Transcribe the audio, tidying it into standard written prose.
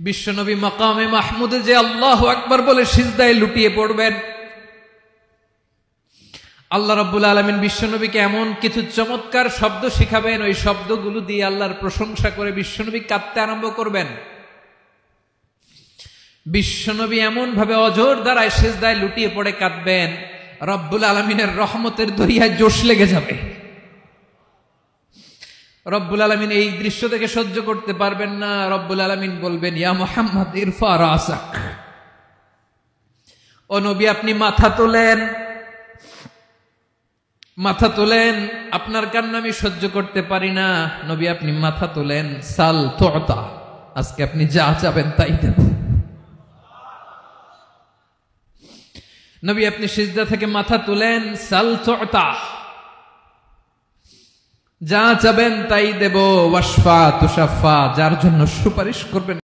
বিশ্বনবী মাকামে মাহমুদে যে আল্লাহু আকবার বলে সিজদায় লুটিয়ে পড়বেন, আল্লাহ রাব্বুল আলামিন বিশ্বনবীকে এমন কিছু চমৎকার শব্দ শিখাবেন, ওই শব্দগুলো দিয়ে আল্লাহর প্রশংসা করে বিশ্বনবী কাঁদতে আরম্ভ করবেন। বিশ্বনবী এমন ভাবে অজর দ্বারায় সিজদায় লুটিয়ে পড়ে কাঁদবেন, রব্বুল আলামিনের রহমতের দরিয়ায় জোশ লেগে যাবে। রব্বুল আলামিন এই দৃশ্য থেকে সহ্য করতে পারবেন না। রব্বুল আলামিন বলবেন, ইয়া মুহাম্মদ ইরফা রাসাক, ও নবী আপনি মাথা তোলেন, মাথা তোলেন, আপনার কান্না আমি সহ্য করতে পারি না। নবী আপনি মাথা তোলেন, সাল তুতা, আজকে আপনি যা চাবেন তাই দেব। নবী আপনি সিজদা থেকে মাথা তুলেন, সাল তুতা, যা চাবেন তাই দেব। ওয়াশফা তুশাফা, যার জন্য সুপারিশ করবেন